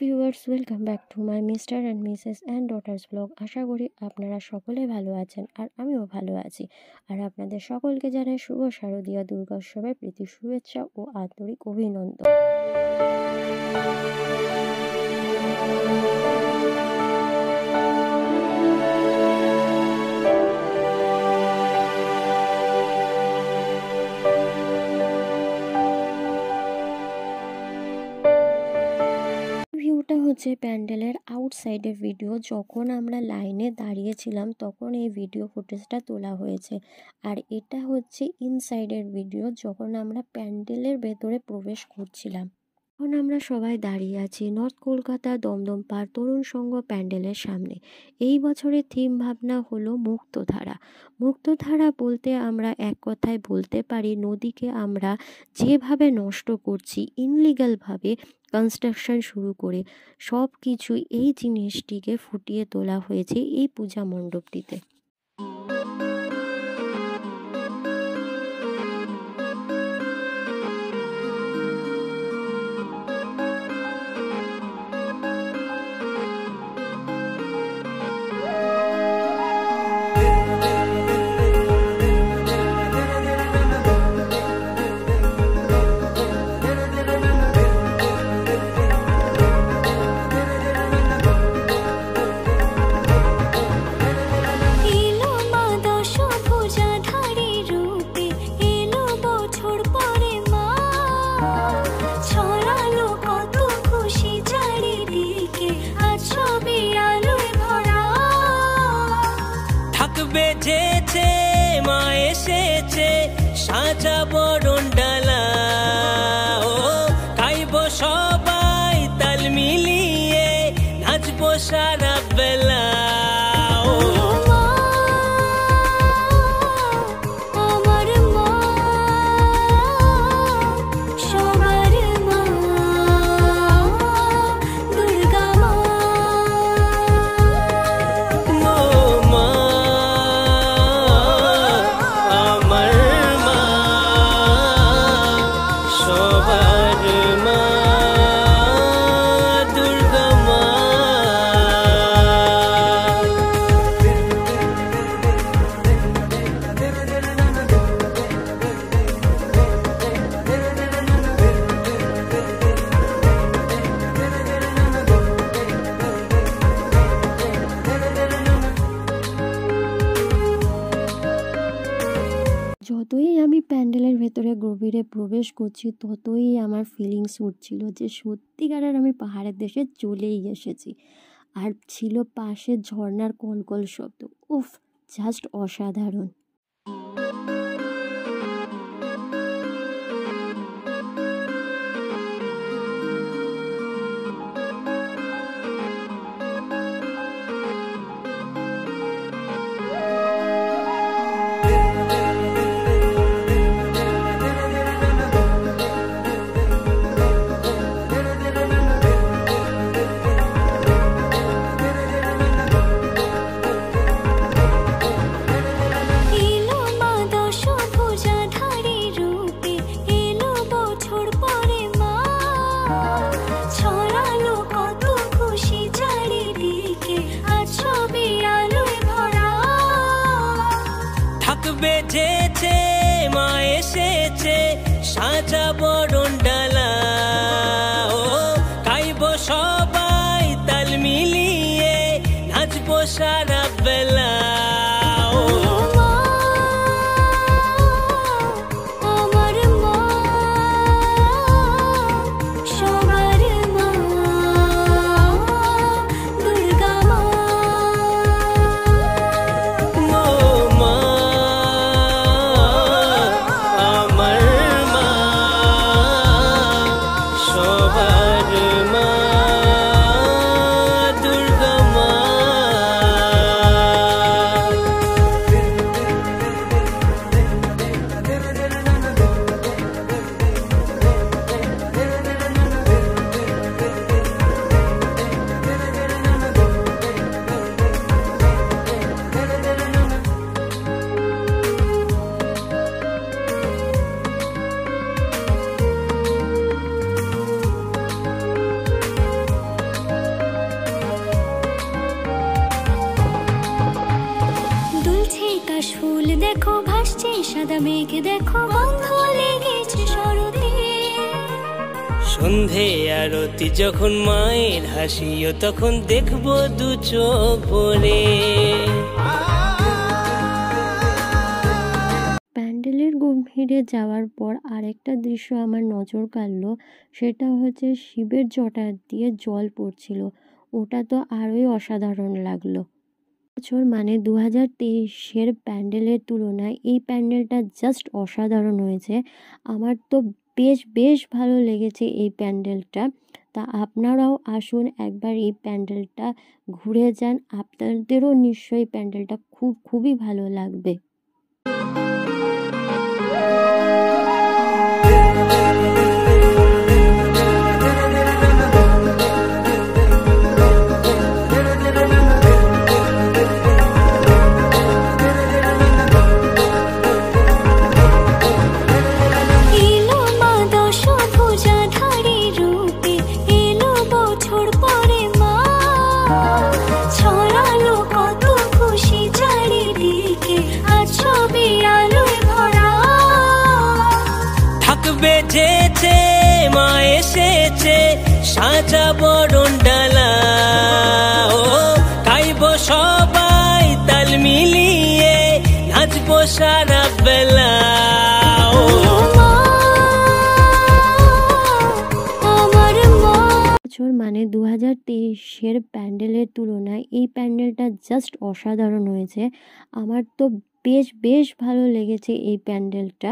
Viewers, welcome back to my Mr and Mrs and daughters blog. আশা করি আপনারা সকলে ভালো আছেন আর আমিও ভালো আছি। আর আপনাদের সকলকে জানাই শুভ শারদীয় দুর্গোৎসবের প্রীতি শুভেচ্ছা ও আন্তরিক অভিনন্দন। ভিউটা হচ্ছে প্যান্ডেলের আউটসাইডের ভিডিও। যখন আমরা লাইনে দাঁড়িয়েছিলাম তখন এই ভিডিও ফুটেজটা তোলা হয়েছে। আর এটা হচ্ছে ইনসাইডের ভিডিও, যখন আমরা প্যান্ডেলের ভেতরে প্রবেশ করছিলাম। এখন আমরা সবাই দাঁড়িয়ে আছি নর্থ কলকাতা দমদম পার তরুণ সংঘ প্যান্ডেলের সামনে। এই বছরের থিম ভাবনা হলো মুক্তধারা। মুক্তধারা বলতে আমরা এক কথায় বলতে পারি, নদীকে আমরা যেভাবে নষ্ট করছি ইনলিগালভাবে, কনস্ট্রাকশন শুরু করে সব কিছুই, এই জিনিসটিকে ফুটিয়ে তোলা হয়েছে এই পূজা মণ্ডপটিতে। বেজেছে মা এসেছে সাজাবো ডালা, ও গাইবো সবাই তাল মিলিয়ে, নাচবো সারা বেলা। যতই আমি প্যান্ডেলের ভেতরে গভীরে প্রবেশ করছি ততই আমার ফিলিংস উঠছিল যে সত্যিকারের আমি পাহাড়ের দেশে চলেই এসেছি। আর ছিল পাশে ঝর্ণার কলকল শব্দ। উফ, জাস্ট অসাধারণ। বেজেছে মা এসেছে সাজাবো ডালা, ও গাইবো সবাই তাল মিলিয়ে, নাচবো সারা বেলা। সাদা মেঘ দেখো বন্ধ লেগেছে শরতে। সন্ধে আরতি যখন মায়ের হাসিও তখন দেখবো দু চোখ ভরে। প্যান্ডেলের গম্ভীরে যাওয়ার পর আরেকটা দৃশ্য আমার নজর কাড়লো, সেটা হচ্ছে শিবের জটা দিয়ে জল পড়ছিল। ওটা তো আরোই অসাধারণ লাগলো। বছর মানে 2023-এর প্যান্ডেলের তুলনায় এই প্যান্ডেলটা জাস্ট অসাধারণ হয়েছে। আমার তো বেশ ভালো লেগেছে এই প্যান্ডেলটা। তা আপনারাও আসুন একবার এই প্যান্ডেলটা ঘুরে যান, আপনাদেরও নিশ্চয়ই প্যান্ডেলটা খুবই ভালো লাগবে। বেজেছে মা এসেছে সাজা বরণ ডালা, ও গাইবো সবাই তাল মিলিয়ে নাচবো সারা বেলা। ও বছর মানে 2023-এর প্যান্ডেলের তুলনায় এই প্যান্ডেলটা জাস্ট অসাধারণ হয়েছে। আমার তো বেশ ভালো লেগেছে এই প্যান্ডেলটা।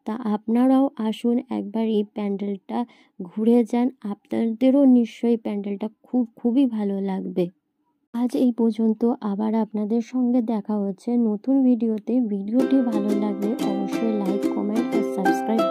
তা আপনারাও আসুন একবার এই প্যান্ডেলটা ঘুরে যান, আপনাদেরও নিশ্চয়ই প্যান্ডেলটা খুবই ভালো লাগবে। আজ এই পর্যন্ত, আবার আপনাদের সঙ্গে দেখা হচ্ছে নতুন ভিডিওতে। ভিডিওটি ভালো লাগলে অবশ্যই লাইক, কমেন্ট আর সাবস্ক্রাইব